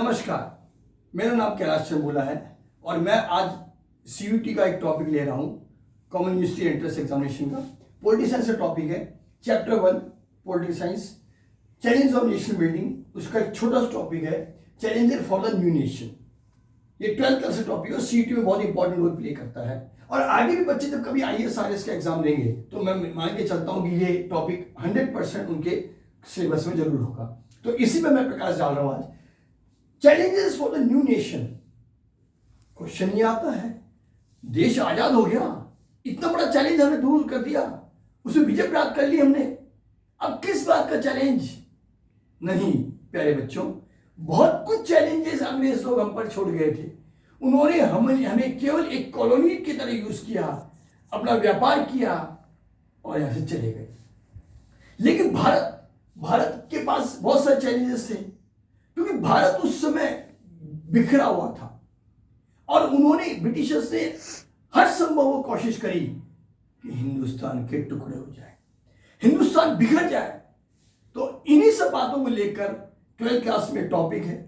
नमस्कार, मेरा नाम कैलाश चंबूला है और मैं आज CUT का एक टॉपिक ले रहा हूँ, कॉमन यूनिवर्सिटी एंट्रेंस एग्जामिनेशन का। पॉलिटिकल साइंस का टॉपिक है, chapter 1 political science, challenge of nation building. उसका एक छोटा सा टॉपिक है, challenger for the new nation. ये 12th क्लास का टॉपिक है, CUT में बहुत इंपॉर्टेंट रोल प्ले करता है। और आगे भी बच्चे जब कभी IAS RS का एग्जाम देंगे तो मैं मान के चलता हूँ कि ये टॉपिक 100% उनके सिलेबस में जरूर होगा। तो इसी पे मैं प्रकाश डाल रहा हूँ आज। Challenges for the new nation. Question ये आता है, देश आजाद हो गया, इतना बड़ा चैलेंज हमने दूर कर दिया, उसे विजय प्राप्त कर ली हमने, अब किस बात का चैलेंज? नहीं प्यारे बच्चों, बहुत कुछ चैलेंजेस अंग्रेज लोग हम पर छोड़ गए थे। उन्होंने हमें केवल एक कॉलोनी की तरह यूज किया, अपना व्यापार किया और यहां से चले गए। लेकिन भारत के पास बहुत सारे चैलेंजेस थे, क्योंकि भारत उस समय बिखरा हुआ था और उन्होंने ब्रिटिशर्स ने हर संभव कोशिश करी कि हिंदुस्तान के टुकड़े हो जाए, हिंदुस्तान बिखर जाए। तो इन्हीं सब बातों को लेकर 12th क्लास में टॉपिक है।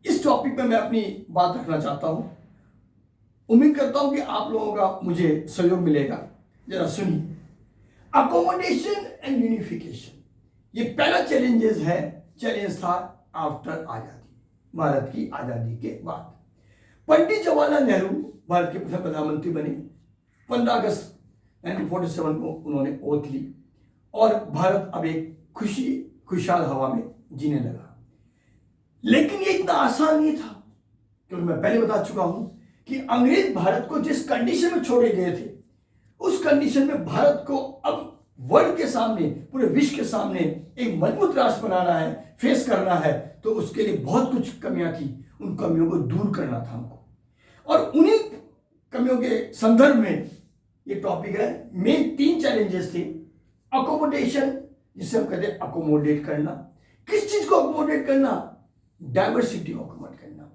इस टॉपिक में मैं अपनी बात रखना चाहता हूं। उम्मीद करता हूं कि आप लोगों का मुझे सहयोग मिलेगा। जरा सुनिए, अकोमोडेशन एंड यूनिफिकेशन। ये पहला चैलेंज था आफ्टर आजादी, भारत की आजादी के बाद। पंडित जवाहरलाल नेहरू भारत के प्रथम प्रधानमंत्री बने। 15 अगस्त 1947 को उन्होंने ओथ ली और भारत अब एक खुशहाल हवा में जीने लगा। लेकिन ये इतना आसान नहीं था, क्योंकि मैं पहले बता चुका हूं कि अंग्रेज भारत को जिस कंडीशन में छोड़े गए थे, उस कंडीशन में भारत को अब वर्ल्ड के सामने, पूरे विश्व के सामने एक मजबूत राष्ट्र बनाना है, फेस करना है। तो उसके लिए बहुत कुछ कमियां थी, उन कमियों को दूर करना था हमको। और उन्हीं कमियों के संदर्भ में ये टॉपिक है। मेन 3 चैलेंजेस थे। अकोमोडेशन, जिसे हम कहते हैं अकोमोडेट करना। किस चीज को अकोमोडेट करना? डाइवर्सिटी को अकोमोडेट करना।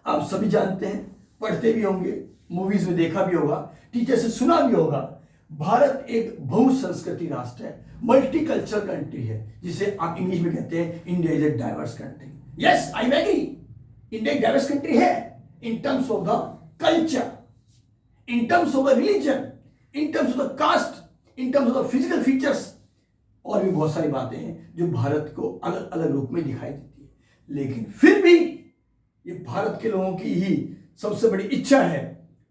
आप सभी जानते हैं, पढ़ते भी होंगे, मूवीज में देखा भी होगा, टीचर से सुना भी होगा, भारत एक बहुसंस्कृति राष्ट्र है, मल्टीकल्चरल कंट्री है, जिसे आप इंग्लिश में कहते हैं India is a diverse country. Yes, I agree, India एक डाइवर्स कंट्री है in terms of the culture, in terms of the religion, in terms of the caste, in terms of the physical features, और भी बहुत सारी बातें हैं जो भारत को अलग अलग रूप में दिखाई देती है। लेकिन फिर भी ये भारत के लोगों की ही सबसे बड़ी इच्छा है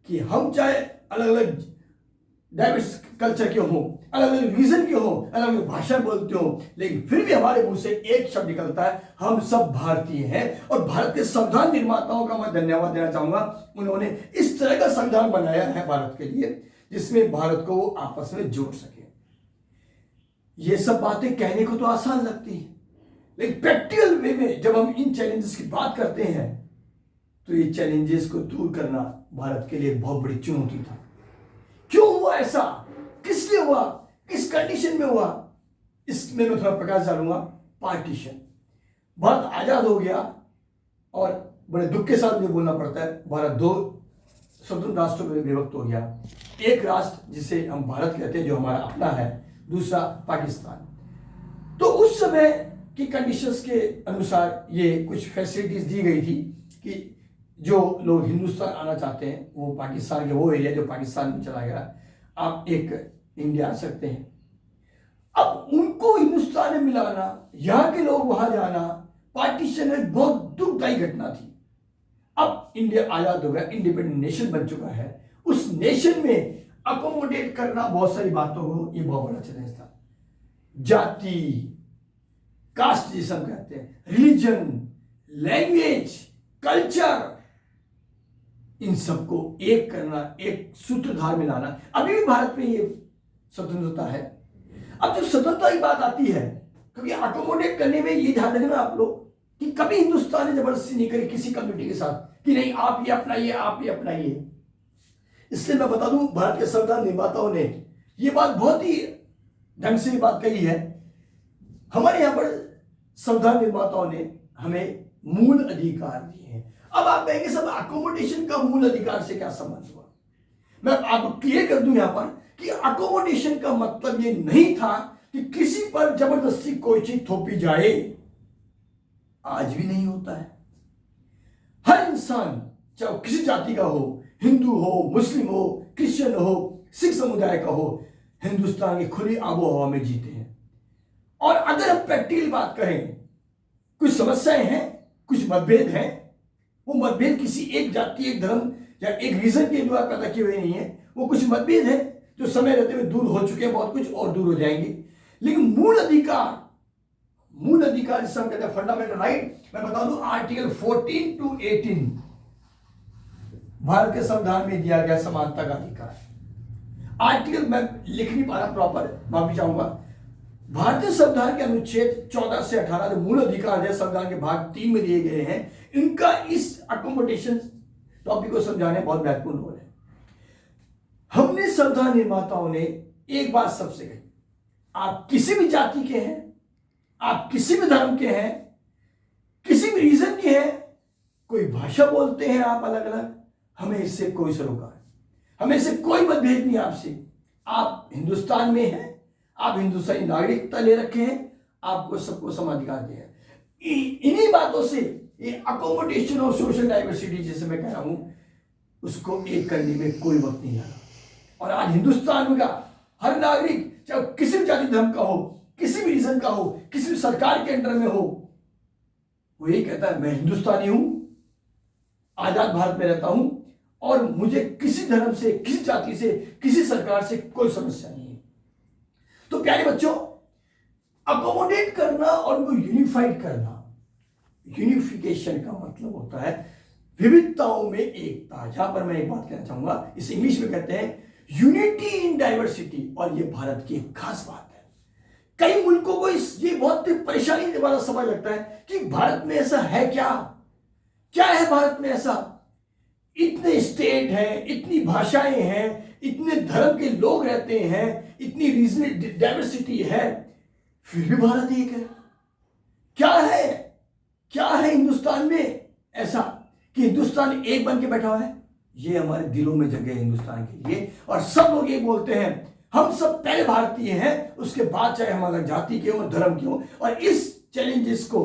कि हम चाहे अलग अलग डाइवर्स कल्चर के हो, अलग अलग रीजन के हो, अलग अलग भाषा बोलते हो, लेकिन फिर भी हमारे मुंह से एक शब्द निकलता है, हम सब भारतीय हैं। और भारत के संविधान निर्माताओं का मैं धन्यवाद देना चाहूंगा। उन्होंने इस तरह का संविधान बनाया है भारत के लिए, जिसमें भारत को वो आपस में जोड़ सके। ये सब बातें कहने को तो आसान लगती है, लेकिन प्रैक्टिकल वे में जब हम इन चैलेंजेस की बात करते हैं तो ये चैलेंजेस को दूर करना भारत के लिए बहुत बड़ी चुनौती था। क्यों हुआ ऐसा? किस लिए हुआ? किस कंडीशन में हुआ? इसमें मैं थोड़ा प्रकाश डालूंगा। पार्टीशन, भारत आजाद हो गया और बड़े दुख के साथ मुझे बोलना पड़ता है, भारत 2 स्वतंत्र राष्ट्रों में विभक्त हो गया। एक राष्ट्र जिसे हम भारत कहते हैं, जो हमारा अपना है, दूसरा पाकिस्तान। तो उस समय की कंडीशंस के अनुसार ये कुछ फैसिलिटीज दी गई थी कि जो लोग हिंदुस्तान आना चाहते हैं, वो पाकिस्तान के वो एरिया जो पाकिस्तान में चला गया, आप एक इंडिया आ सकते हैं। अब उनको हिंदुस्तान में मिलाना, यहां के लोग वहां जाना, पार्टीशन एक बहुत दुखदायी घटना थी। अब इंडिया आजाद हो गया, इंडिपेंडेंट नेशन बन चुका है। उस नेशन में अकोमोडेट करना बहुत सारी बातों को, ये बहुत बड़ा चैलेंज था। जाति, कास्ट जिसे हम कहते हैं, रिलीजन, लैंग्वेज, कल्चर, इन सबको एक करना, एक सूत्रधार में लाना। अभी भी भारत में ये स्वतंत्रता है। अब जब स्वतंत्रता की बात आती है, क्योंकि अकोमोडेट करने में ये ध्यान रखना आप लोग कि कभी हिंदुस्तान ने जबरदस्ती नहीं करी किसी कम्युनिटी के साथ कि नहीं आप ये अपनाइए, आप ये अपनाइए। इसलिए मैं बता दूं, भारत के संविधान निर्माताओं ने ये बात बहुत ही ढंग से बात कही है। हमारे यहां पर संविधान निर्माताओं ने हमें मूल अधिकार दिए हैं। अब आप कहेंगे सब अकोमोडेशन का मूल अधिकार से क्या संबंध हुआ? मैं आपको क्लियर कर दूं यहां पर कि अकोमोडेशन का मतलब ये नहीं था कि किसी पर जबरदस्ती कोई चीज थोपी जाए। आज भी नहीं होता है, इंसान, चाहे वो किसी जाति का हो, हिंदू हो, मुस्लिम हो, क्रिश्चियन हो, सिख समुदाय का हो, हिंदुस्तान की खुली आबो हवा में जीते हैं। और अगर हम प्रैक्टिकल बात करें, कुछ समस्याएं हैं, कुछ मतभेद हैं, वो मतभेद किसी एक जाति, एक धर्म या एक रीजन के द्वारा पैदा किए हुए नहीं है। वो कुछ मतभेद हैं जो समय रहते हुए दूर हो चुके हैं, बहुत कुछ और दूर हो जाएंगे। लेकिन मूल अधिकार जिसे हम कहते हैं फंडामेंटल राइट, मैं बता दूं आर्टिकल 14 to 18 भारत के संविधान में दिया गया समानता का अधिकार। आर्टिकल मैं लिख नहीं पा रहा प्रॉपर, माफी चाहूंगा। भारतीय संविधान के अनुच्छेद 14 से 18 जो मूल अधिकार है संविधान के भाग 3 में दिए गए हैं, इनका इस अकोमोडेशन टॉपिक को समझाने बहुत महत्वपूर्ण रोल है। हमने संविधान निर्माताओं ने एक बात सबसे कही, आप किसी भी जाति के हैं, आप किसी भी धर्म के हैं, किसी भी रीजन के हैं, कोई भाषा बोलते हैं आप अलग अलग, हमें इससे कोई सरोकार, हमें इससे कोई मतभेद नहीं आपसे। आप हिंदुस्तान में हैं, आप हिंदुस्तानी नागरिकता ले रखे हैं, आपको सबको समान अधिकार दिया है। इन्हीं बातों से ये अकोमोडेशन और सोशल डाइवर्सिटी जिसे मैं कह रहा हूं, उसको एक करने में कोई वक्त नहीं लगा। और आज हिंदुस्तान का हर नागरिक, चाहे किसी भी जाति धर्म का हो, किसी भी रीजन का हो, किसी भी सरकार के अंडर में हो, वो यही कहता है मैं हिंदुस्तानी हूं, आजाद भारत में रहता हूं और मुझे किसी धर्म से, किसी जाति से, किसी सरकार से कोई समस्या नहीं है। तो प्यारे बच्चों, अकोमोडेट करना और उनको यूनिफाइड करना, यूनिफिकेशन का मतलब होता है विविधताओं में एकता। यहां पर मैं एक बात कहना चाहूंगा, इस इंग्लिश में कहते हैं यूनिटी इन डाइवर्सिटी, और ये भारत की एक खास बात है। कई मुल्कों को ये बहुत परेशानी वाला समझ लगता है कि भारत में ऐसा है क्या है भारत में ऐसा? इतने स्टेट हैं, इतनी भाषाएं हैं, इतने धर्म के लोग रहते हैं, इतनी रीजनल डाइवर्सिटी है, फिर भी भारत एक है। क्या है हिंदुस्तान में ऐसा कि हिंदुस्तान एक बन के बैठा हुआ है? ये हमारे दिलों में जगह है हिंदुस्तान के लिए, और सब लोग ये बोलते हैं हम सब पहले भारतीय हैं, उसके बाद चाहे हम अलग जाति के हो, धर्म के हो। और इस चैलेंजेस को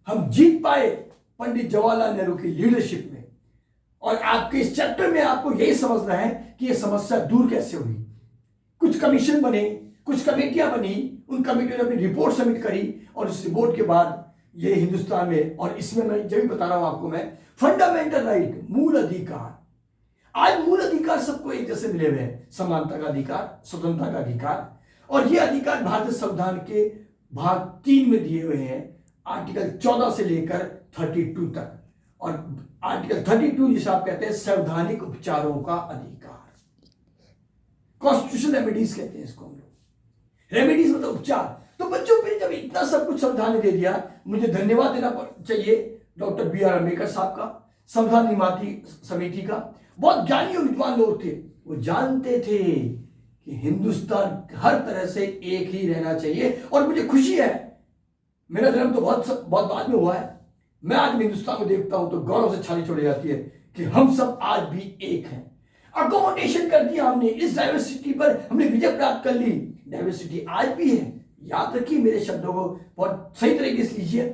हम जीत पाए पंडित जवाहरलाल नेहरू की लीडरशिप में। और आपके इस चैप्टर में आपको यही समझना है कि यह समस्या दूर कैसे हुई। कुछ कमीशन बने, कुछ कमेटियां बनी, उन कमेटियों ने अपनी रिपोर्ट सबमिट करी, और उस रिपोर्ट के बाद ये हिंदुस्तान में, और इसमें मैं जब भी बता रहा हूं आपको, मैं फंडामेंटल राइट, मूल अधिकार, आज मूल अधिकार सबको एक जैसे मिले हुए हैं, समानता का अधिकार, स्वतंत्रता का अधिकार। और ये अधिकार भारतीय संविधान के भाग 3 में दिए हुए हैं, आर्टिकल 14 से लेकर 32 तक। और आर्टिकल 32 जिसे आप कहते हैं संवैधानिक उपचारों का अधिकार, कॉन्स्टिट्यूशनल रेमेडीज कहते हैं इसको हम लोग। रेमेडीज मतलब उपचार। तो बच्चों, फिर जब इतना सब कुछ संविधान ने दे दिया, मुझे धन्यवाद देना चाहिए डॉक्टर B.R. अम्बेडकर साहब का, संविधान निर्माती समिति का। बहुत ज्ञानी और विद्वान लोग थे, वो जानते थे कि हिंदुस्तान हर तरह से एक ही रहना चाहिए। और मुझे खुशी है, मेरा जन्म तो बहुत बाद में हुआ है, मैं आज हिंदुस्तान को देखता हूं तो गौरव से छाती छोड़ी जाती है कि हम सब आज भी एक हैं। अकोमोडेशन कर दिया हमने, इस डाइवर्सिटी पर हमने विजय प्राप्त कर ली। डाइवर्सिटी आज भी है, याद रखिए मेरे शब्दों को बहुत सही तरीके से लीजिए।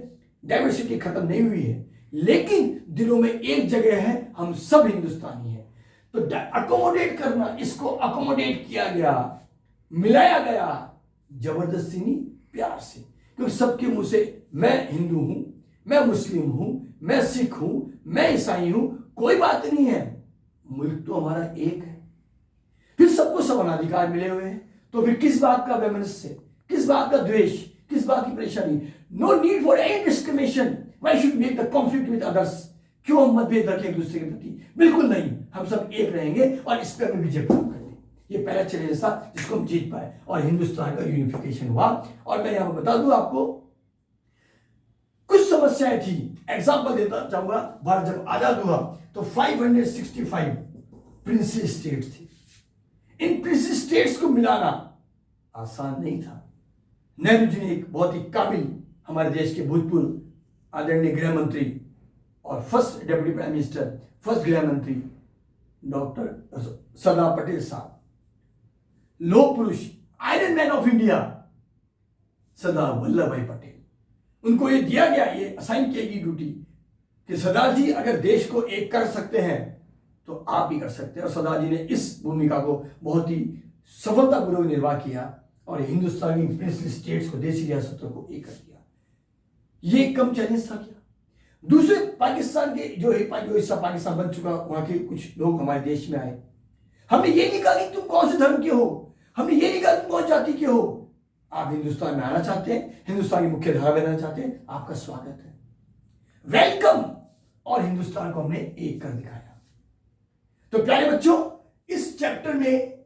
डाइवर्सिटी खत्म नहीं हुई है, लेकिन दिलों में एक जगह है, हम सब हिंदुस्तानी हैं। तो अकोमोडेट करना, इसको अकोमोडेट किया गया, मिलाया गया, जबरदस्ती नहीं, प्यार से। क्योंकि सबके मुंह से मैं हिंदू हूं, मैं मुस्लिम हूं, मैं सिख हूं, मैं ईसाई हूं, कोई बात नहीं है, मुल्क तो हमारा एक है। फिर सबको समानाधिकार मिले हुए हैं, तो फिर किस बात का वैमनस्य, किस बात का द्वेष, किस बात की परेशानी? No need for any discrimination. Why should make the conflict with others? क्यों हम मतभेद रखें एक दूसरे के प्रति? बिल्कुल नहीं, हम सब एक रहेंगे और इस पर हमें विजय प्राप्त करेंगे। ये पहला चैलेंज था जिसको हम जीत पाए, और हिंदुस्तान का यूनिफिकेशन हुआ। और मैं यहां पर बता दूं आपको, कुछ समस्याएं थी। एग्जाम्पल देता चाहूंगा, भारत जब आजाद हुआ तो 565 प्रिंसी स्टेट थी। इन प्रिंसी स्टेट्स को मिलाना आसान नहीं था। नेहरू जी ने एक बहुत ही काबिल, हमारे देश के भूतपूर्व आदरणीय गृह मंत्री और first deputy prime minister, first गृह मंत्री डॉक्टर सरदार पटेल साहब, लोह पुरुष, iron man of India Sardar Vallabh भाई पटेल, उनको ये दिया गया, ये असाइन किया गई ड्यूटी कि सरदार जी अगर देश को एक कर सकते हैं तो आप भी कर सकते हैं। और सरदार जी ने इस भूमिका को बहुत ही सफलतापूर्वक निर्वाह किया और हिंदुस्तानी प्रिंसली स्टेट्स को, देशी रियासतों को एक कर दिया। ये कम चैलेंज था क्या? दूसरे पाकिस्तान के जो हिस्सा पाकिस्तान बन चुका, वहां के कुछ लोग हमारे देश में आए। हमने ये नहीं कहा कि तुम कौन से धर्म के हो, हमने ये नहीं कहा तुम कौन जाति के हो। आप हिंदुस्तान में आना चाहते हैं, हिंदुस्तान की मुख्य धारा में रहना चाहते हैं, आपका स्वागत है, वेलकम। और हिंदुस्तान को हमने एक कर दिखाया। तो प्यारे बच्चों, इस चैप्टर में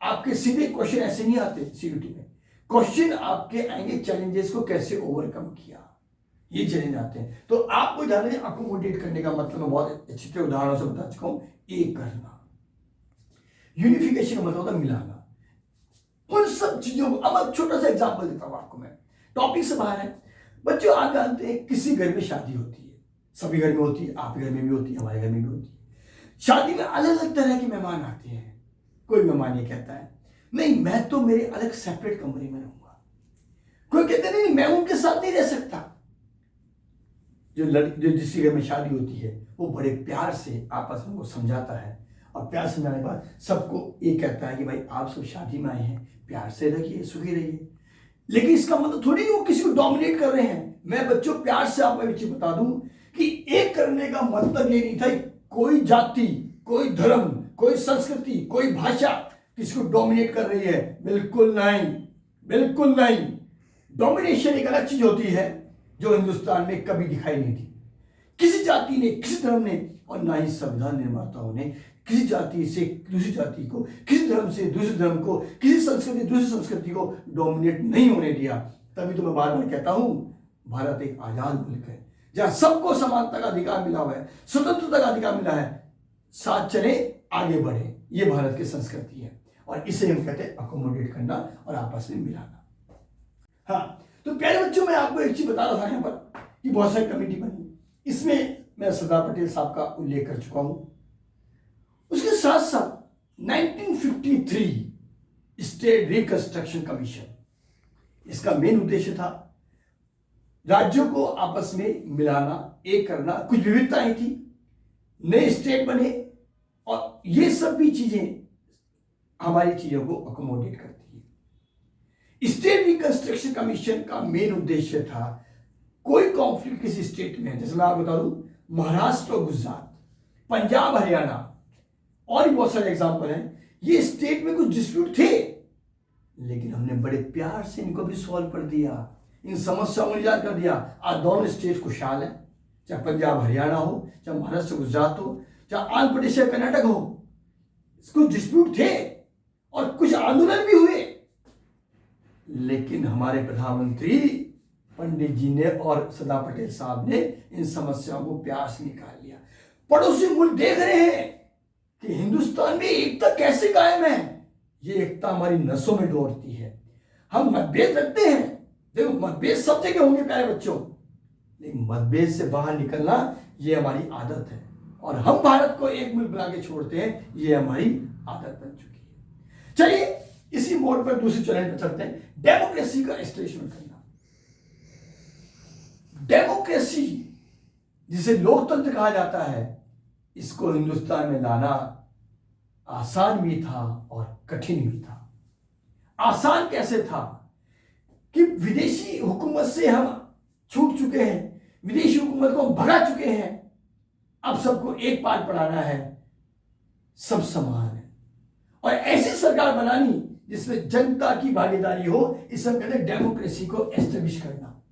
आपके सीधे क्वेश्चन ऐसे नहीं आते। सीयूटी में क्वेश्चन आपके आएंगे चैलेंजेस को कैसे ओवरकम किया, ये चैलेंज आते हैं। तो आपको ध्यान रखना, अकोमोडेट करने का मतलब मैं बहुत अच्छी तरह उदाहरणों से बता चुका हूं। एक करना, यूनिफिकेशन का मतलब होता है मिलाना। उन सब चीजों को अब छोटा सा एग्जांपल देता हूं आपको मैं, टॉपिक से बाहर है। बच्चों आप जानते हैं किसी घर में शादी होती है, सभी घर में होती है, आपके घर में भी होती है, हमारे घर में भी होती है। शादी में अलग अलग तरह के मेहमान आते हैं। कोई मेहमान ये कहता है नहीं मैं तो मेरे अलग सेपरेट कमरे में रहूंगा। कोई कहते नहीं मैं उनके साथ नहीं रह सकता। जो जिसके घर में शादी होती है वो बड़े प्यार से आपस में वो समझाता है, और प्यार समझाने के बाद सबको ये कहता है कि भाई आप सब शादी में आए हैं, प्यार से रहिए, सुखी रहिए। लेकिन इसका मतलब थोड़ी वो किसी को डोमिनेट कर रहे हैं। मैं बच्चों प्यार से आपको एक चीज बता दूं कि एक करने का मतलब ये नहीं था कोई जाति, कोई धर्म, कोई संस्कृति, कोई भाषा किसी को डोमिनेट कर रही है। बिल्कुल नहीं, बिल्कुल नहीं। डोमिनेशन एक अलग चीज होती है जो हिंदुस्तान में कभी दिखाई नहीं दी किसी जाति ने, किसी धर्म ने, और ना ही संविधान निर्माताओं ने किसी जाति से दूसरी जाति को, किसी धर्म से दूसरे धर्म को, किसी संस्कृति दूसरी संस्कृति को डोमिनेट नहीं होने दिया। तभी तो मैं बार बार कहता हूं भारत एक आजाद मुल्क है जहां सबको समानता का अधिकार मिला हुआ है, स्वतंत्रता का अधिकार मिला है। साथ चले, आगे बढ़े, ये भारत की संस्कृति है। और इसे हम कहते हैं अकोमोडेट करना और आपस में मिलाना। हाँ, तो प्यारे बच्चों मैं आपको एक चीज बता रहा था यहाँ पर कि बहुत सारी कमेटी बनी, इसमें मैं सरदार पटेल साहब का उल्लेख कर चुका हूं। उसके साथ साथ 1953 स्टेट रिकंस्ट्रक्शन कमीशन, इसका मेन उद्देश्य था राज्यों को आपस में मिलाना, एक करना। कुछ विविधताएं थी, नए स्टेट बने, और ये सब भी चीजें हमारी चीजों को अकोमोडेट करती है। स्टेट रिकंस्ट्रक्शन कमीशन का मेन उद्देश्य था कोई कॉन्फ्लिक्ट किसी स्टेट में, जैसे मैं आपको बता दूं महाराष्ट्र और गुजरात, पंजाब, हरियाणा, और भी बहुत सारे एग्जाम्पल हैं। ये स्टेट में कुछ डिस्प्यूट थे, लेकिन हमने बड़े प्यार से इनको भी सॉल्व कर दिया, इन समस्याओं को निजात कर दिया। आज दोनों स्टेट खुशहाल है, चाहे पंजाब हरियाणा हो, चाहे महाराष्ट्र गुजरात हो, चाहे आंध्र प्रदेश या कर्नाटक हो। कुछ डिस्प्यूट थे और कुछ आंदोलन भी हुए, लेकिन हमारे प्रधानमंत्री पंडित जी ने और सरदार पटेल साहब ने इन समस्याओं को प्यार से निकाल लिया। पड़ोसी मुल्क देख रहे हैं कि हिंदुस्तान में एकता कैसे कायम है। ये एकता हमारी नसों में दौड़ती है। हम मतभेद रखते हैं, देखो मतभेद सब जगह होंगे प्यारे बच्चों, लेकिन मतभेद से बाहर निकलना ये हमारी आदत है, और हम भारत को एक मुल्क बना के छोड़ते हैं, ये हमारी आदत बन चुकी है। चलिए इसी मोड पर दूसरे चरण पर चलते हैं, डेमोक्रेसी का एस्टेब्लिशमेंट करना। डेमोक्रेसी जिसे लोकतंत्र कहा जाता है, इसको हिंदुस्तान में लाना आसान भी था और कठिन भी था। आसान कैसे था कि विदेशी हुकूमत से हम छूट चुके हैं, विदेशी हुकूमत को हम भगा चुके हैं, अब सबको एक पाठ पढ़ाना है, सब समान है, और ऐसी सरकार बनानी जिसमें जनता की भागीदारी हो। इसे हम कहते हैं डेमोक्रेसी को एस्टेब्लिश करना,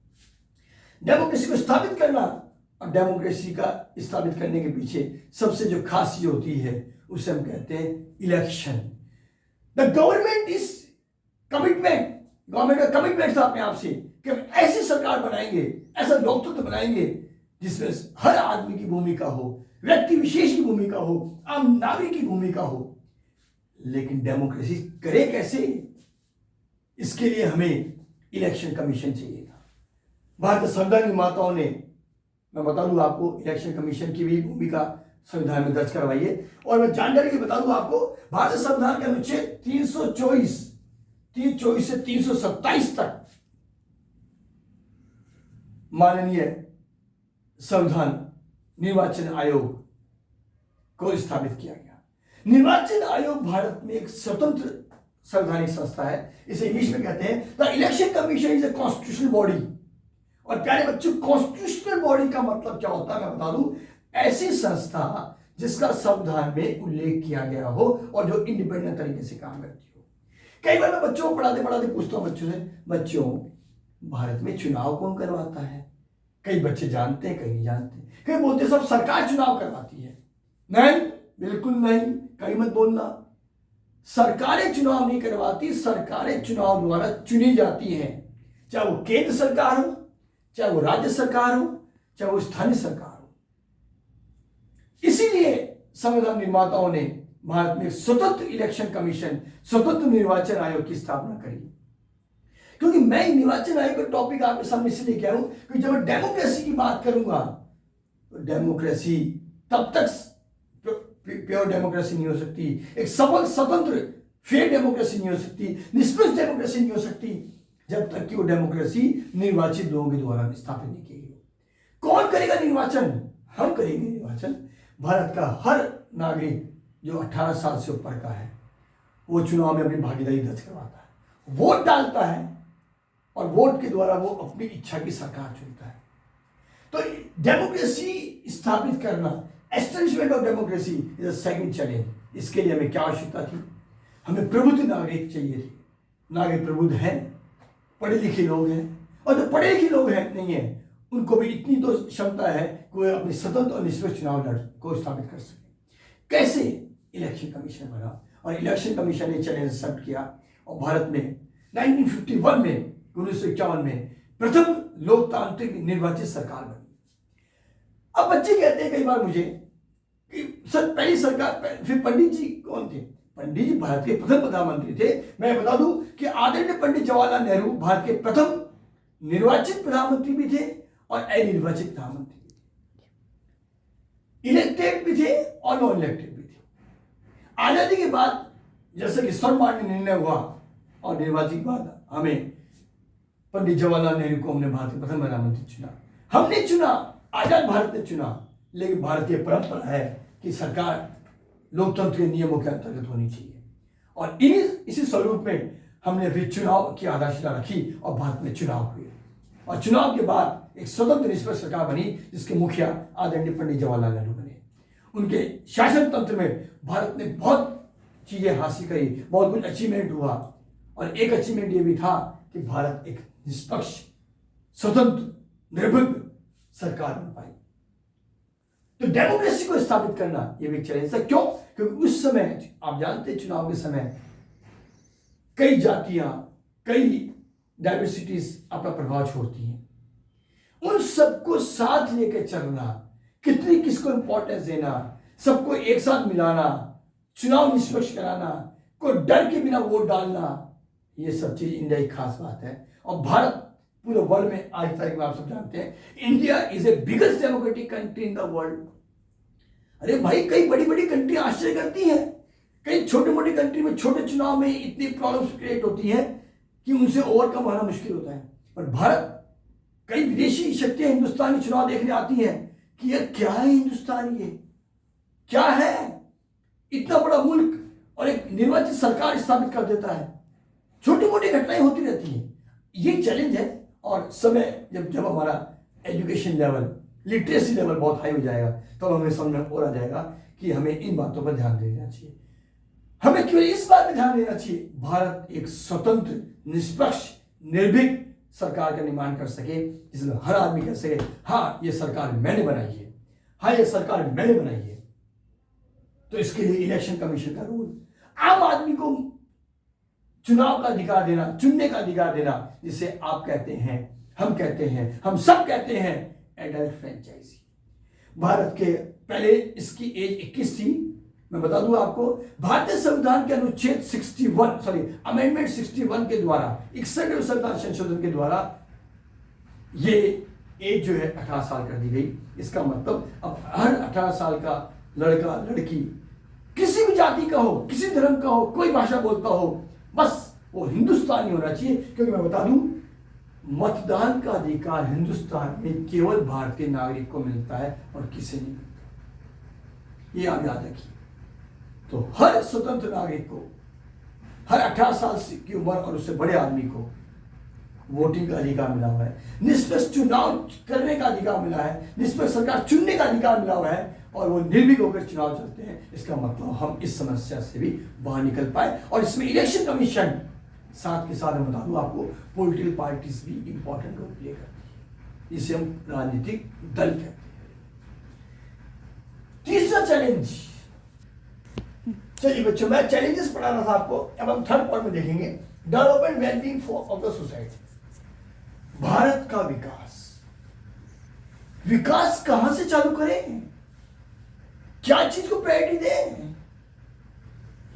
डेमोक्रेसी को स्थापित करना। और डेमोक्रेसी का स्थापित करने के पीछे सबसे जो खास चीज होती है उसे हम कहते हैं election. The government is commitment, government का कमिटमेंट था अपने आप से कि हम ऐसी सरकार बनाएंगे, ऐसा लोकतंत्र बनाएंगे जिसमें हर आदमी की भूमिका हो, व्यक्ति विशेष की भूमिका हो, आम नागरिक की भूमिका हो। लेकिन डेमोक्रेसी करे कैसे, इसके लिए हमें इलेक्शन कमीशन चाहिए था। भारतीय संविधान निर्माताओं ने, मैं बता दूं आपको, इलेक्शन कमीशन की भी भूमिका संविधान में दर्ज करवाइए। और मैं जानकारी के बता दूं आपको, भारतीय संविधान के अनुच्छेद 324 से 327 तक माननीय संविधान निर्वाचन आयोग को स्थापित किया गया। निर्वाचन आयोग भारत में एक स्वतंत्र संवैधानिक संस्था है। इसे इंग्लिश में कहते हैं the election commission is a constitutional body. और प्यारे बच्चों, कॉन्स्टिट्यूशनल बॉडी का मतलब क्या होता है मैं बता दूं, ऐसी संस्था जिसका संविधान में उल्लेख किया गया हो और जो इंडिपेंडेंट तरीके से काम करती हो। कई बार मैं बच्चों को पढ़ाते पढ़ाते पूछता हूं बच्चों से, बच्चों भारत में चुनाव कौन करवाता है? कई बच्चे जानते हैं, कई नहीं जानते। कई बोलते सब सरकार चुनाव करवाती है। नहीं, बिल्कुल नहीं, कहीं मत बोलना। सरकारें चुनाव नहीं करवाती, सरकारें चुनाव द्वारा चुनी जाती हैं, चाहे वो केंद्र सरकार हो, चाहे वो राज्य सरकार हो, चाहे वो स्थानीय सरकार हो। इसीलिए संविधान निर्माताओं ने भारत में स्वतंत्र इलेक्शन कमीशन, स्वतंत्र निर्वाचन आयोग की स्थापना करी। क्योंकि मैं निर्वाचन आयोग का टॉपिक आपके सामने इसलिए लेके आया हूं कि जब मैं डेमोक्रेसी की बात करूंगा तो डेमोक्रेसी तब तक प्योर डेमोक्रेसी नहीं हो सकती, एक सफल स्वतंत्र फेयर डेमोक्रेसी नहीं हो सकती, निष्पक्ष डेमोक्रेसी नहीं हो सकती, जब तक कि वो डेमोक्रेसी निर्वाचित लोगों के द्वारा स्थापित नहीं की गई। कौन करेगा निर्वाचन? हम करेंगे निर्वाचन। भारत का हर नागरिक जो 18 साल से ऊपर का है वो चुनाव में अपनी भागीदारी दर्ज करवाता है, वोट डालता है और वोट के द्वारा वो अपनी इच्छा की सरकार चुनता है। तो डेमोक्रेसी स्थापित करना, establishment of democracy is a second challenge. इसके लिए हमें क्या आवश्यकता थी? हमें प्रबुद्ध नागरिक चाहिए थे। नागरिक प्रबुद्ध हैं, पढ़े लिखे लोग हैं, और जो पढ़े लिखे लोग हैं नहीं है उनको भी इतनी तो क्षमता है कि वे अपनी स्वतंत्र और निष्पक्ष चुनाव को स्थापित कर सके। कैसे? इलेक्शन कमीशन बना और इलेक्शन कमीशन ने चैलेंज एक्सेप्ट किया और भारत में 1951 में 1951 में प्रथम लोकतांत्रिक निर्वाचित सरकार बनी। अब बच्चे कहते हैं कई बार मुझे कि सर पहली सरकार, फिर पंडित जी कौन थे? पंडित जी भारत के प्रथम प्रधानमंत्री थे। मैं बता दूं कि आदरणीय पंडित जवाहरलाल नेहरू भारत के प्रथम निर्वाचित प्रधानमंत्री भी थे और अनिर्वाचित प्रधानमंत्री भी थे, इलेक्टेड भी थे और नॉन इलेक्टेड भी थे। आजादी के बाद जैसे कि सर्वमान्य निर्णय हुआ और निर्वाचित के बाद हमें पंडित जवाहरलाल नेहरू को हमने भारत के प्रथम प्रधानमंत्री चुना। हमने चुना, आजाद भारत ने चुना, लेकिन भारतीय परंपरा है कि सरकार लोकतंत्र के नियमों के अंतर्गत होनी चाहिए और इसी स्वरूप में हमने फिर चुनाव की आधारशिला रखी और भारत में चुनाव हुए और चुनाव के बाद एक स्वतंत्र निष्पक्ष सरकार बनी जिसके मुखिया आदरणीय पंडित जवाहरलाल नेहरू बने। उनके शासन तंत्र में भारत ने बहुत चीजें हासिल करी, बहुत कुछ अचीवमेंट हुआ और एक अचीवमेंट ये भी था कि भारत एक निष्पक्ष, स्वतंत्र, निर्भीक सरकार बन पाई। तो डेमोक्रेसी को स्थापित करना यह भी एक चैलेंज था। क्यों? क्योंकि उस समय आप जानते हैं चुनाव के समय कई जातियां, कई डाइवर्सिटीज अपना प्रभाव छोड़ती हैं। उन सबको साथ लेकर चलना, कितनी किसको इंपॉर्टेंस देना, सबको एक साथ मिलाना, चुनाव निष्पक्ष कराना, कोई डर के बिना वोट डालना, ये सब चीज इंडिया की खास बात है। और भारत पूरे वर्ल्ड में आज तारीख में आप सब जानते हैं India is A biggest democratic country in the world. अरे भाई, कई बड़ी बड़ी कंट्री आश्चर्य करती हैं, कई छोटी मोटी कंट्री में छोटे चुनाव में इतनी प्रॉब्लम्स क्रिएट होती हैं कि उनसे ओवरकम होना मुश्किल होता है। पर भारत, कई विदेशी शक्तियां हिंदुस्तानी चुनाव देखने आती हैं कि यार क्या है हिंदुस्तान, ये क्या है, इतना बड़ा मुल्क और एक निर्वाचित सरकार स्थापित कर देता है। छोटी मोटी घटनाएं होती रहती हैं, ये चैलेंज है। और समय जब हमारा एजुकेशन लेवल, लिटरेसी लेवल बहुत हाई हो जाएगा तो हमें समझ में और आ जाएगा कि हमें इन बातों पर ध्यान देना चाहिए। हमें केवल इस बात पर ध्यान देना चाहिए भारत एक स्वतंत्र, निष्पक्ष, निर्भीक सरकार का निर्माण कर सके जिसमें हर आदमी कह सके हाँ ये सरकार मैंने बनाई है, हाँ ये सरकार मैंने बनाई है। तो इसके लिए इलेक्शन कमीशन का रोल, आम आदमी को चुनाव का अधिकार देना, चुनने का अधिकार देना, जिसे आप कहते हैं, हम कहते हैं, हम सब कहते हैं एडल्ट फ्रेंचाइजी। भारत के पहले इसकी एज 21 थी। मैं बता दूं आपको, भारतीय संविधान के अनुच्छेद अमेंडमेंट 61 के द्वारा, 61वें संविधान संशोधन के द्वारा ये एज जो है 18 साल कर दी गई। इसका मतलब अब हर 18 साल का लड़का लड़की किसी भी जाति का हो, किसी धर्म का हो, कोई भाषा बोलता हो, बस वो हिंदुस्तानी होना चाहिए। क्योंकि मैं बता दूं मतदान का अधिकार हिंदुस्तान में केवल भारतीय नागरिक को मिलता है और किसी नहीं मिलता, ये आप याद रखिए। तो हर स्वतंत्र नागरिक को, हर 18 साल की उम्र और उससे बड़े आदमी को वोटिंग का अधिकार मिला हुआ है, निष्पक्ष चुनाव करने का अधिकार मिला है, निष्पक्ष सरकार चुनने का अधिकार मिला हुआ है, और वो निर्भीक होकर चुनाव चलते हैं। इसका मतलब हम इस समस्या से भी बाहर निकल पाए। और इसमें इलेक्शन कमीशन साथ के साथ मैं बता दूं आपको, पॉलिटिकल पार्टीज भी इंपॉर्टेंट रोल प्ले करती है, इसे हम राजनीतिक दल कहते हैं। तीसरा चैलेंज, चलिए बच्चों मैं चैलेंजेस पढ़ा रहा था आपको, अब हम थर्ड पॉइंट में देखेंगे, development wellbeing of the society. Bharat का विकास, विकास कहां से चालू करें, क्या चीज को प्रायोरिटी दें,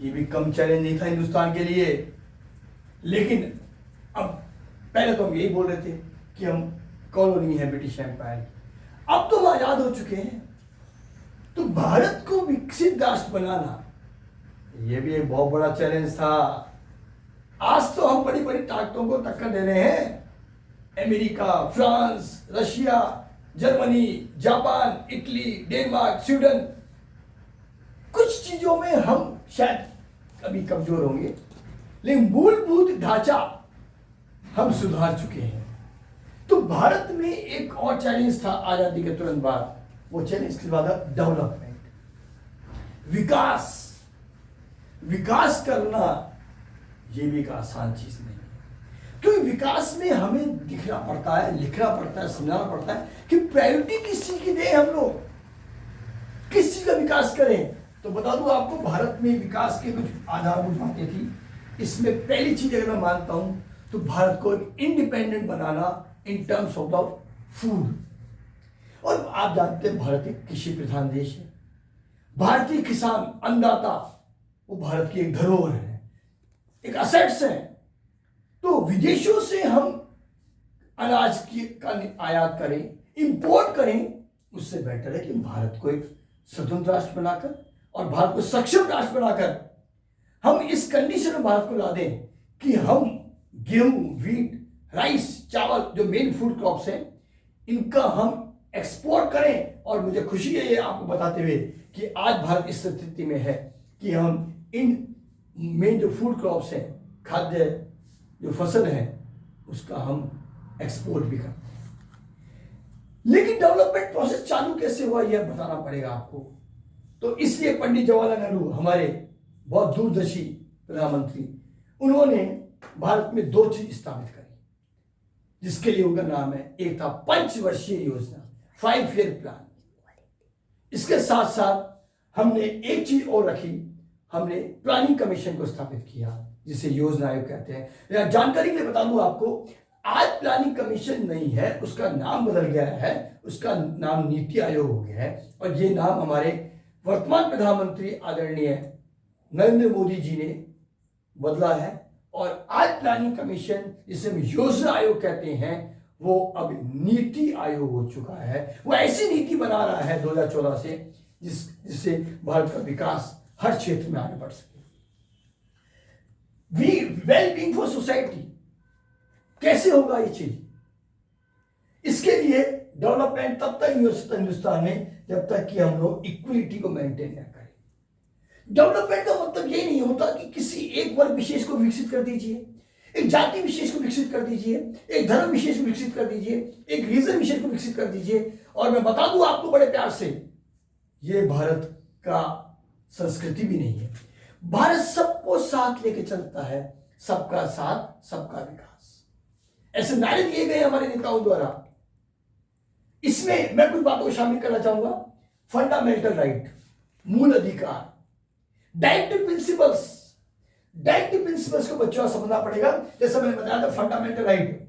ये भी कम चैलेंज नहीं था हिंदुस्तान के लिए। लेकिन अब पहले तो हम यही बोल रहे थे कि हम कॉलोनी है ब्रिटिश एम्पायर, अब तो हम आजाद हो चुके हैं, तो भारत को विकसित राष्ट्र बनाना ये भी एक बहुत बड़ा चैलेंज था। आज तो हम बड़ी बड़ी ताकतों को टक्कर दे रहे हैं, America, France, Russia, Germany, Japan, Italy, Denmark, Sweden. कुछ चीजों में हम शायद कभी कमजोर होंगे, लेकिन मूलभूत ढांचा हम सुधार चुके हैं। तो भारत में एक और चैलेंज था आजादी के तुरंत बाद, वो चैलेंज के बाद डेवलपमेंट, विकास। विकास करना ये भी एक आसान चीज नहीं है, क्योंकि विकास में हमें दिखना पड़ता है, लिखना पड़ता है, समझाना पड़ता है कि प्रायोरिटी किस चीज की दें, हम लोग किस चीज का विकास करें। तो बता दूं आपको, भारत में विकास के कुछ आधारभूत बातें थी। इसमें पहली चीज अगर मैं मानता हूं तो भारत को एक independent banana in terms of the food. और आप जानते हैं भारत एक कृषि प्रधान देश है, भारतीय किसान अन्नदाता वो भारत की एक धरोहर है, एक असेट्स है। तो विदेशों से हम अनाज का आयात करें, इंपोर्ट करें, उससे बेटर है कि भारत को एक स्वतंत्र राष्ट्र बनाकर और भारत को सक्षम राष्ट्र बनाकर हम इस कंडीशन में भारत को ला दें कि हम गेहूं, वीट, राइस, चावल जो मेन फूड क्रॉप्स हैं, इनका हम एक्सपोर्ट करें। और मुझे खुशी है ये आपको बताते हुए कि आज भारत इस स्थिति में है कि हम इन मेन जो फूड क्रॉप्स हैं, खाद्य जो फसल है, उसका हम एक्सपोर्ट भी करते हैं। लेकिन डेवलपमेंट प्रोसेस चालू कैसे हुआ यह बताना पड़ेगा आपको। तो इसलिए पंडित जवाहरलाल नेहरू हमारे बहुत दूरदर्शी प्रधानमंत्री, उन्होंने भारत में दो चीज स्थापित करी जिसके लिए उनका नाम है, एक था पंचवर्षीय योजना, 5 ईयर प्लान। इसके साथ साथ हमने एक चीज और रखी, हमने प्लानिंग कमीशन को स्थापित किया जिसे योजना आयोग कहते हैं। जानकारी के लिए बता दूं आपको, आज प्लानिंग कमीशन नहीं है, उसका नाम बदल गया है, उसका नाम नीति आयोग हो गया है। और ये नाम हमारे वर्तमान प्रधानमंत्री आदरणीय नरेंद्र मोदी जी ने बदला है। और आज प्लानिंग कमीशन जिसे हम योजना आयोग कहते हैं, वो अब नीति आयोग हो चुका है। वो ऐसी नीति बना रहा है 2014 से जिससे भारत का विकास हर क्षेत्र में आगे बढ़ सके। वेलबींग फॉर सोसाइटी कैसे होगा ये चीज, इसके लिए डेवलपमेंट तब तक नहीं हो सकता हिंदुस्तान में जब तक कि हम लोग इक्वलिटी को मेंटेन न करें। डेवलपमेंट का मतलब ये नहीं होता कि किसी एक वर्ग विशेष को विकसित कर दीजिए, एक जाति विशेष को विकसित कर दीजिए, एक धर्म विशेष को विकसित कर दीजिए, एक रीजन विशेष को विकसित कर दीजिए। और मैं बता दूं आपको बड़े प्यार से, ये भारत का संस्कृति भी नहीं है। भारत सबको साथ लेके चलता है, सबका साथ सबका विकास, ऐसे नारे दिए गए हमारे नेताओं द्वारा। इसमें मैं कुछ बातों को शामिल करना चाहूंगा। फंडामेंटल राइट, मूल अधिकार, डायरेक्टिव प्रिंसिपल्स। डायरेक्टिव प्रिंसिपल्स को बच्चों को समझना पड़ेगा। जैसे मैंने बताया था फंडामेंटल राइट,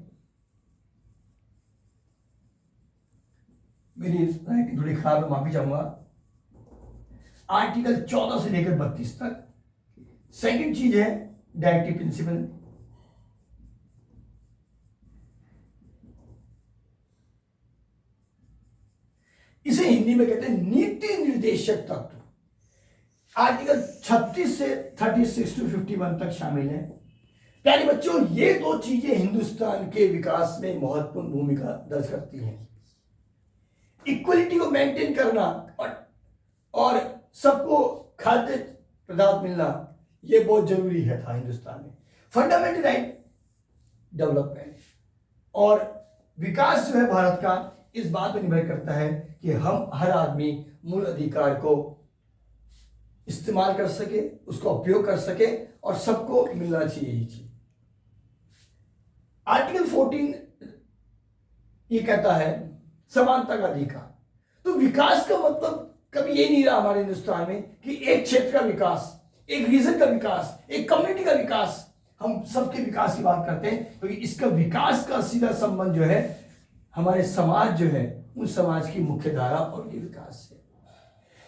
मेरी राइटिंग थोड़ी खराब है, माफी चाहूंगा। आर्टिकल 14 से लेकर 32 तक। सेकंड चीज है डायरेक्टिव प्रिंसिपल, इसे हिंदी में कहते हैं नीति निर्देशक तत्व। आर्टिकल 36 से 36 to 51 तक शामिल है। प्यारे बच्चों, ये दो चीजें हिंदुस्तान के विकास में महत्वपूर्ण भूमिका दर्ज करती हैं। इक्वलिटी को मेंटेन करना और सबको खाद्य पदार्थ मिलना, ये बहुत जरूरी है था हिंदुस्तान में। फंडामेंटल राइट, डेवलपमेंट और विकास जो है भारत का, इस बात पर निर्भर करता है कि हम हर आदमी मूल अधिकार को इस्तेमाल कर सके, उसका उपयोग कर सके और सबको मिलना चाहिए ये चीज। आर्टिकल 14 ये कहता है समानता का अधिकार। तो विकास का मतलब कभी ये नहीं रहा हमारे हिंदुस्तान में कि एक क्षेत्र का विकास, एक रीजन का विकास, एक कम्युनिटी का विकास। हम सबके विकास की बात करते हैं क्योंकि इसका विकास का सीधा संबंध जो है हमारे समाज जो है, उन समाज की मुख्य धारा और उनके विकास से।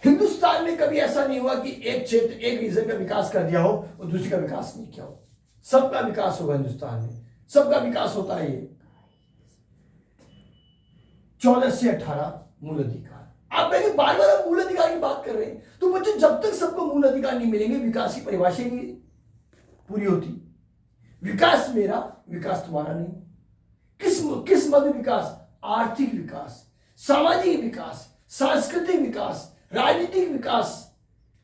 हिंदुस्तान में कभी ऐसा नहीं हुआ कि एक क्षेत्र, एक रीजन का विकास कर दिया हो और दूसरे का विकास नहीं किया हो। सबका विकास होगा हिंदुस्तान में, सबका विकास होता है। ये 14 से 18 मूल अधिकार। आप कहेंगे बार बार मूल अधिकार की बात कर रहे हैं, तो बच्चों जब तक सबको मूल अधिकार नहीं मिलेंगे, विकास की परिभाषा नहीं पूरी होती। विकास मेरा, विकास तुम्हारा नहीं। किस मध्य विकास? आर्थिक विकास, सामाजिक विकास, सांस्कृतिक विकास, राजनीतिक विकास,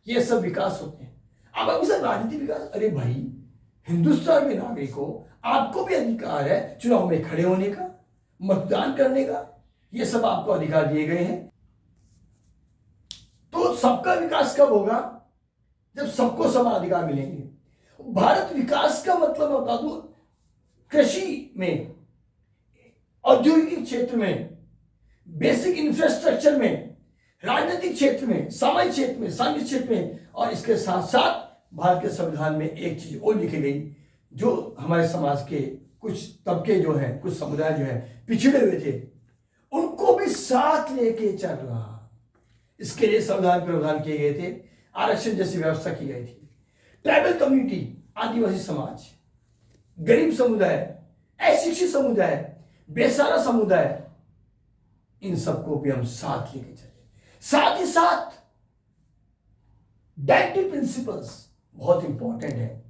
ये सब विकास होते हैं। अब अभी सर राजनीतिक विकास, अरे भाई हिंदुस्तान के नागरिकों, आपको भी अधिकार है चुनाव में खड़े होने का, मतदान करने का, ये सब आपको अधिकार दिए गए हैं। तो सबका विकास कब होगा? जब सबको समान अधिकार मिलेंगे। भारत विकास का मतलब मैं बता दूं, कृषि में, औद्योगिक क्षेत्र में, बेसिक इंफ्रास्ट्रक्चर में, राजनीतिक क्षेत्र में, सामाजिक क्षेत्र में, सांस्कृतिक क्षेत्र में, और इसके साथ साथ भारत के संविधान में एक चीज और लिखी गई, जो हमारे समाज के कुछ तबके जो हैं, कुछ समुदाय जो है पिछड़े हुए थे, उनको भी साथ लेके चलना। इसके लिए संविधान प्रावधान किए गए थे, आरक्षण जैसी व्यवस्था की गई थी। ट्राइबल कम्युनिटी, आदिवासी समाज, गरीब समुदाय, अशिक्षित समुदाय, बेसहारा समुदाय, इन सबको भी हम साथ लेके चले। साथ ही साथ डायरेक्टिव प्रिंसिपल्स बहुत इंपॉर्टेंट है।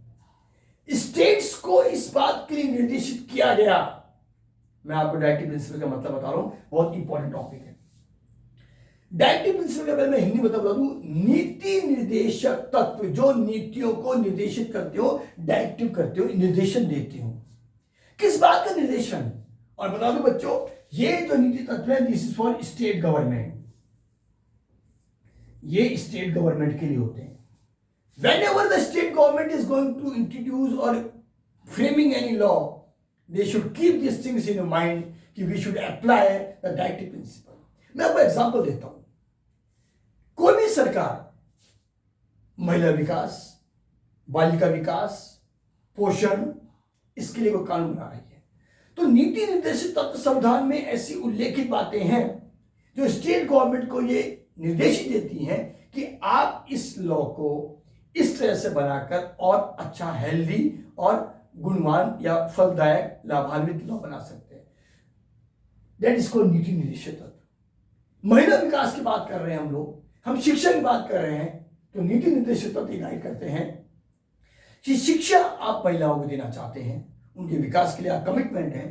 स्टेट्स को इस बात के लिए निर्देशित किया गया। मैं आपको डायरेक्टिव प्रिंसिपल का मतलब बता रहा हूं, बहुत इंपॉर्टेंट टॉपिक है। डायरेक्टिव प्रिंसिपल के बारे में हिंदी में बता दूं, नीति निर्देशक तत्व, जो नीतियों को निर्देशित करते हो, डायरेक्टिव करते हो, निर्देशन देते हो। किस बात का निर्देशन? और बता दो बच्चों, ये जो नीति तत्व है, this is for state government. ये स्टेट गवर्नमेंट के लिए होते हैं। Whenever the state government is going to introduce or framing any law, they should keep these things in mind कि we should apply the directive principle. मैं आपको example देता हूं। कोई भी सरकार महिला विकास, बालिका विकास, पोषण, इसके लिए कोई कानून बना रही है, तो नीति निर्देशित तत्व संविधान में ऐसी उल्लेखित बातें हैं जो स्टेट गवर्नमेंट को ये निर्देशित देती हैं कि आप इस लॉ को इस तरह से बनाकर और अच्छा, हेल्दी और गुणवान या फलदायक, लाभान्वित लॉ बना सकते हैं। दैट इज कॉल्ड नीति निर्देशित तत्व। महिला विकास की बात कर रहे हैं हम लोग, हम शिक्षा की बात कर रहे हैं, तो नीति निर्देशित तत्व गाइड करते हैं कि शिक्षा आप महिलाओं को देना चाहते हैं, उनके विकास के लिए आप कमिटमेंट है,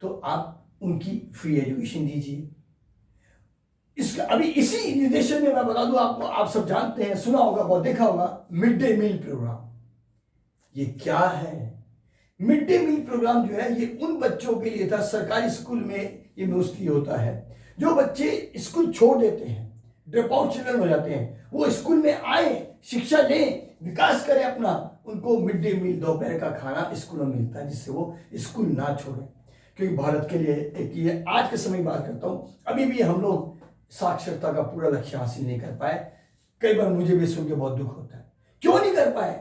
तो आप उनकी फ्री एजुकेशन दीजिए। इसका अभी इसी निर्देशन में मैं बता दूं आपको, आप सब जानते हैं, सुना होगा, बहुत देखा होगा, मिड डे मील प्रोग्राम। ये क्या है? मिड डे मील प्रोग्राम जो है, ये उन बच्चों के लिए था, सरकारी स्कूल में ये मोस्टली होता है, जो बच्चे स्कूल छोड़ देते हैं, ड्रॉप आउट चिल्ड्रन हो जाते हैं, वो स्कूल में आए, शिक्षा लें, विकास करें अपना, उनको मिड डे मील, दोपहर का खाना स्कूलों में मिलता है, जिससे वो स्कूल ना छोड़ें। क्योंकि भारत के लिए एक ये आज के समय की बात करता हूं, अभी भी हम लोग साक्षरता का पूरा लक्ष्य हासिल नहीं कर पाए। कई बार मुझे भी सुन के बहुत दुख होता है, क्यों नहीं कर पाए?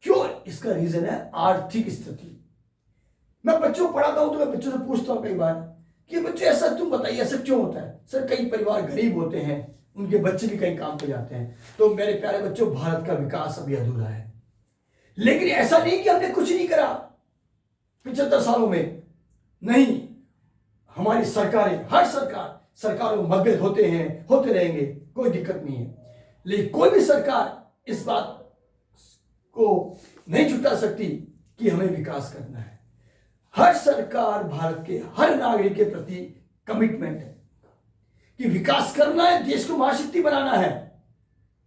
क्यों? इसका रीजन है आर्थिक स्थिति। मैं बच्चों को पढ़ाता हूं तो मैं बच्चों से पूछता हूं कई बार कि बच्चों ऐसा तुम बताइए, ऐसा क्यों होता है? सर कई परिवार गरीब होते हैं, उनके बच्चे भी कहीं काम पे जाते हैं। तो मेरे प्यारे बच्चों, भारत का विकास अभी अधूरा है। लेकिन ऐसा नहीं कि हमने कुछ नहीं करा 75 सालों में, नहीं। हमारी सरकारें, हर सरकारों मतभेद होते हैं, होते रहेंगे, कोई दिक्कत नहीं है। लेकिन कोई भी सरकार इस बात को नहीं छुटा सकती कि हमें विकास करना है। हर सरकार भारत के हर नागरिक के प्रति कमिटमेंट है कि विकास करना है, देश को महाशक्ति बनाना है।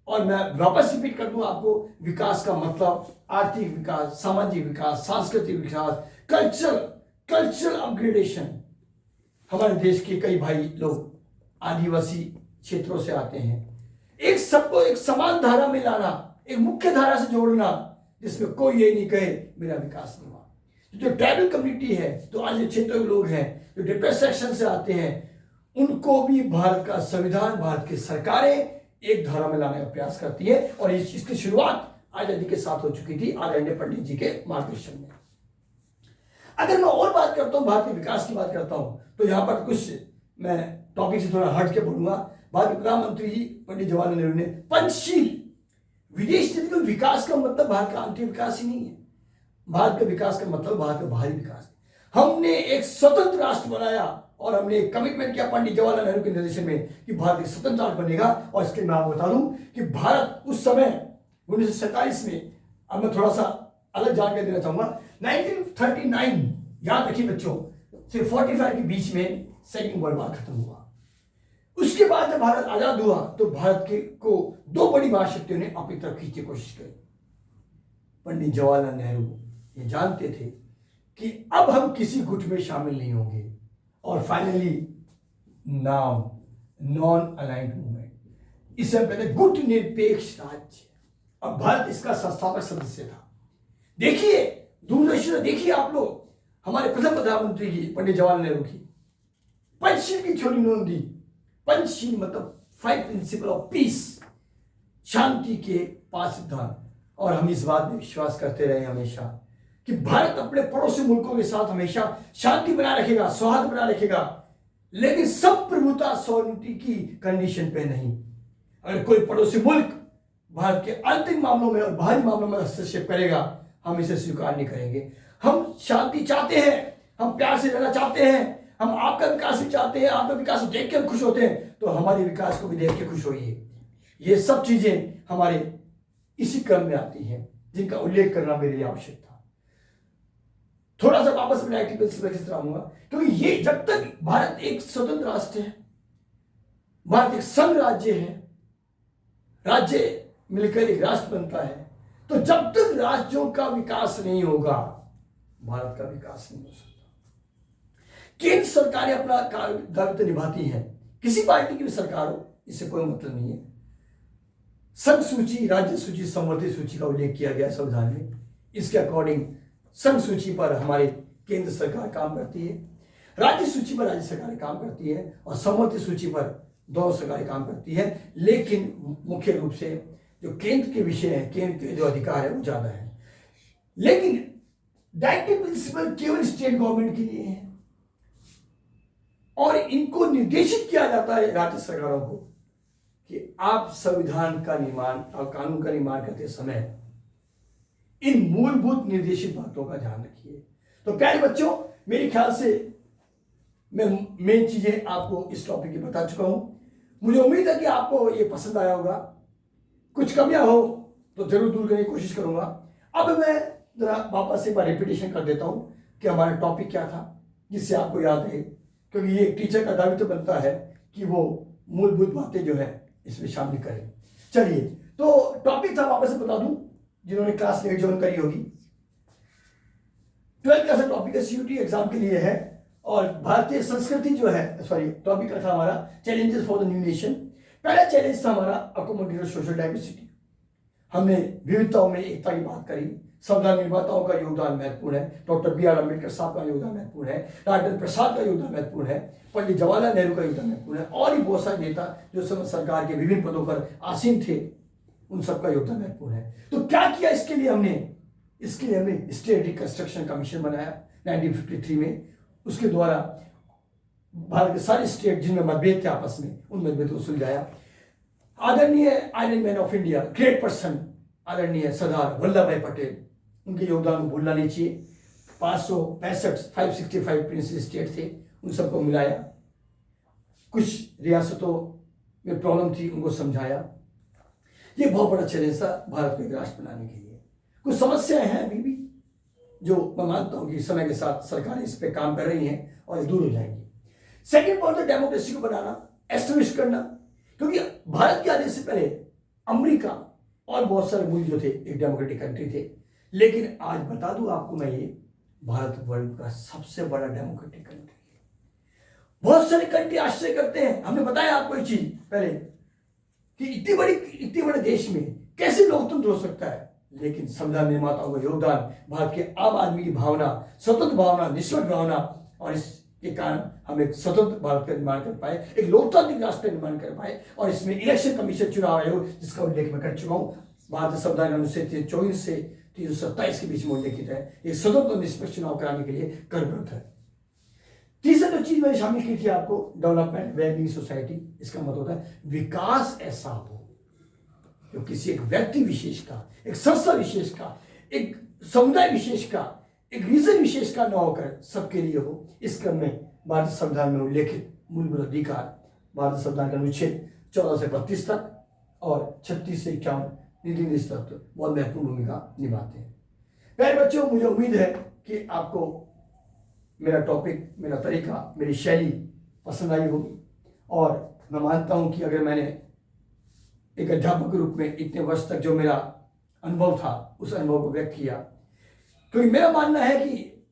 और मैं वापस रिपीट कर दूं आपको, विकास का मतलब आर्थिक विकास, सामाजिक विकास, सांस्कृतिक विकास, कल्चरल अपग्रेडेशन। हमारे देश के कई भाई लोग आदिवासी क्षेत्रों से आते हैं, एक सबको एक समान धारा में लाना, एक मुख्य धारा से जोड़ना, जिसमें कोई ये नहीं कहे मेरा विकास नहीं हुआ। जो ट्राइबल कम्युनिटी है, तो आज ये क्षेत्रों के लोग हैं जो डिप्रेस सेक्शन से आते हैं, उनको भी भारत का संविधान, भारत की सरकारें एक धारा में लाने का प्रयास करती है। और इस चीज की शुरुआत आजादी के साथ हो चुकी थी आदरणीय पंडित जी के मार्गदर्शन में। अगर मैं और बात करता हूं, भारत के विकास की बात करता हूं, तो यहां पर कुछ मैं टॉपिक से थोड़ा हट के बोलूंगा। भारत के प्रधानमंत्री जी पंडित जवाहरलाल नेहरू ने पंचशील विदेश नीति में विकास का मतलब भारत का आंतरिक विकास ही नहीं है। भारत का विकास का मतलब भारत का बाहरी विकास है। हमने एक स्वतंत्र राष्ट्र बनाया और हमने एक कमिटमेंट किया पंडित जवाहरलाल नेहरू के निर्देशन में कि भारत एक स्वतंत्र राष्ट्र बनेगा। और इसके मैं आपको बता दूं कि भारत उस समय 1947 में, अब मैं थोड़ा सा अलग जानकारी देना चाहूंगा, 1939, याद रखिए बच्चों, से 45 के बीच में सेकेंड वर्ल्ड वॉर खत्म हुआ। उसके बाद जब भारत आजाद हुआ तो भारत के को दो बड़ी महाशक्तियों ने अपनी तरफ खींचने की कोशिश करी। पंडित जवाहरलाल नेहरू ये जानते थे कि अब हम किसी गुट में शामिल नहीं होंगे, और finally now non aligned movement, इसे पहले गुट निरपेक्ष राज्य, और भारत इसका संस्थापक सदस्य था। देखिए दूरदर्शन देखिए आप लोग, हमारे प्रथम प्रधानमंत्री जी पंडित जवाहरलाल नेहरू की पंचशील की थ्योरी उन्होंने दी। पंचशील मतलब 5 प्रिंसिपल ऑफ पीस, शांति के 5 सिद्धांत। और हम इस बात में विश्वास करते रहे हमेशा कि भारत अपने पड़ोसी मुल्कों के साथ हमेशा शांति बनाए रखेगा, सौहार्द बनाए रखेगा, लेकिन संप्रभुता सॉवरेनिटी की कंडीशन पे नहीं। अगर कोई पड़ोसी मुल्क भारत के आंतरिक मामलों में और बाहरी मामलों में हस्तक्षेप करेगा, हम इसे स्वीकार नहीं करेंगे। हम शांति चाहते हैं, हम प्यार से रहना चाहते हैं, हम आपका विकास भी चाहते हैं, आपका विकास देख के हम खुश होते हैं, तो हमारे विकास को भी देख के खुश होइए। ये सब चीजें हमारे इसी क्रम में आती हैं जिनका उल्लेख करना मेरे लिए आवश्यक था। थोड़ा सा वापस अपने एक्टिव प्रिंसिपल आऊंगा, क्योंकि ये जब तक भारत एक स्वतंत्र राष्ट्र है, भारत एक संघ राज्य है, राज्य मिलकर एक राष्ट्र बनता है, तो जब तक राज्यों का विकास नहीं होगा भारत का विकास नहीं हो सकता। केंद्र सरकारें अपना दायित्व निभाती हैं, किसी पार्टी की भी सरकार हो, इससे कोई मतलब नहीं है। संघ सूची, राज्य सूची, समवर्ती सूची का उल्लेख किया गया संविधान में। इसके अकॉर्डिंग संघ सूची पर हमारे केंद्र सरकार काम करती है, राज्य सूची पर राज्य सरकारें काम करती है, और समवर्ती सूची पर दोनों सरकारें काम करती है। लेकिन मुख्य रूप से जो केंद्र के विषय है, केंद्र के जो अधिकार है वो ज्यादा है। लेकिन डायरेक्टिव प्रिंसिपल केवल स्टेट गवर्नमेंट के लिए है, और इनको निर्देशित किया जाता है राज्य सरकारों को कि आप संविधान का निर्माण और कानून का निर्माण करते समय इन मूलभूत निर्देशित बातों का ध्यान रखिए। तो प्यारे बच्चों, मेरे ख्याल से मैं मेन चीजें आपको इस टॉपिक की बता चुका हूं। मुझे उम्मीद है कि आपको ये पसंद आया होगा। कुछ कमियां हो तो जरूर दूर करने की कोशिश करूंगा। अब मैं जरा वापस एक बार रिपीटेशन कर देता हूं कि हमारा टॉपिक क्या था, जिससे आपको याद रहे, क्योंकि ये एक टीचर का दायित्व बनता है कि वो मूलभूत बातें जो है इसमें शामिल करें। चलिए, तो टॉपिक था, वापस से बता दूं जिन्होंने क्लास लेट ज्वाइन करी होगी। 12th का टॉपिक सीयूटी एग्जाम के लिए है, और भारतीय संस्कृति जो है, सॉरी, टॉपिक था हमारा challenges for the new nation. पहला चैलेंज था हमारा अकोमोडेट सोशल डाइवर्सिटी। हमने विविधताओं में एकता की बात करी। संविधान निर्माताओं का योगदान महत्वपूर्ण है, डॉक्टर बी आर अम्बेडकर साहब का योगदान महत्वपूर्ण है, राजेंद्र प्रसाद का योगदान महत्वपूर्ण है, पंडित जवाहरलाल नेहरू का योगदान महत्वपूर्ण है, और भी बहुत सारे नेता जो समय सरकार के विभिन्न पदों पर आसीन थे, उन सबका योगदान महत्वपूर्ण है। तो क्या किया इसके लिए हमने स्टेट रिकंस्ट्रक्शन कमीशन बनाया 1953 में। उसके द्वारा भारत के सारे स्टेट जिनमें मतभेद थे आपस में, उन मतभेदों को सुलझाया। आदरणीय iron man of India, great person आदरणीय सरदार वल्लभ भाई पटेल, उनके योगदान को भूलना नहीं चाहिए। 565 प्रिंसिपल स्टेट थे, उन सबको मिलाया। कुछ रियासतों में प्रॉब्लम थी, उनको समझाया। ये बहुत बड़ा चैलेंज था भारत को एक राष्ट्र बनाने के लिए। कुछ समस्याएं हैं अभी भी, जो मैं मानता हूं कि समय के साथ सरकारें इस पे काम कर रही हैं और दूर हो जाएंगी। सेकेंड पॉइंट है डेमोक्रेसी को बनाना, एस्टेब्लिश करना, क्योंकि भारत के आने से पहले अमेरिका और बहुत सारे मुल्क जो थे एक डेमोक्रेटिक कंट्री थे, लेकिन आज बता दूं आपको मैं, ये भारत वर्ल्ड का सबसे बड़ा डेमोक्रेटिक कंट्री है। बहुत सारे कंट्री आश्चर्य करते हैं, हमने बताया आपको एक चीज पहले कि इतनी बड़े देश में कैसे लोकतंत्र हो सकता है, लेकिन संविधान निर्माताओं का योगदान, भारत के आम आदमी की भावना, स्वतंत्र भावना, निष्पक्ष भावना, और इसके कारण हम एक स्वतंत्र भारत का निर्माण कर पाए, एक लोकतांत्रिक राष्ट्र का निर्माण कर पाए। और इसमें इलेक्शन कमीशन चुनाव आयोग, जिसका उल्लेख मैं कर चुका हूं, भारतीय संविधान अनुच्छेद 324 से 327 के बीच में उल्लेखित है, एक स्वतंत्र और निष्पक्ष चुनाव कराने के लिए करबद्ध है। तीसरा जो चीज मैंने शामिल की थी आपको, डेवलपमेंट, वेलबींग सोसाइटी, इसका मतलब होता है विकास ऐसा हो जो किसी एक व्यक्ति विशेष का, एक संस्था विशेष का, एक समुदाय विशेष का, एक रीजन विशेष का न होकर सबके लिए हो। इस क्रम में भारतीय संविधान में उल्लेखित मूलभूत अधिकार, भारतीय संविधान का अनुच्छेद 14 से 32 तक और 36 से 51 नीति निर्देश तत्व बहुत महत्वपूर्ण भूमिका निभाते हैं। प्यारे बच्चों, मुझे उम्मीद है कि आपको मेरा टॉपिक, मेरा तरीका, मेरी शैली पसंद आई होगी, और मैं मानता हूं कि अगर मैंने एक अध्यापक के रूप में इतने वर्ष तक जो मेरा अनुभव था उस अनुभव को व्यक्त किया, क्योंकि मेरा मानना है कि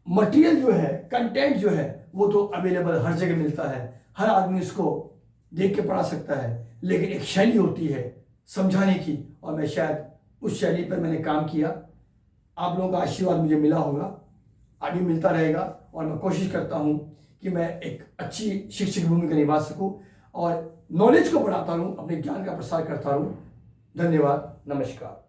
मटेरियल जो है, कंटेंट जो है, वो तो अवेलेबल हर जगह मिलता है, हर आदमी उसको देख के पढ़ा सकता है, लेकिन एक शैली होती है समझाने की, और मैं शायद उस शैली पर मैंने काम किया। आप लोगों का आशीर्वाद मुझे मिला होगा, आगे मिलता रहेगा, और मैं कोशिश करता हूं कि मैं एक अच्छी शिक्षक की भूमिका निभा सकूं और नॉलेज को बढ़ाता रहूं, अपने ज्ञान का प्रसार करता रहूं। धन्यवाद, नमस्कार।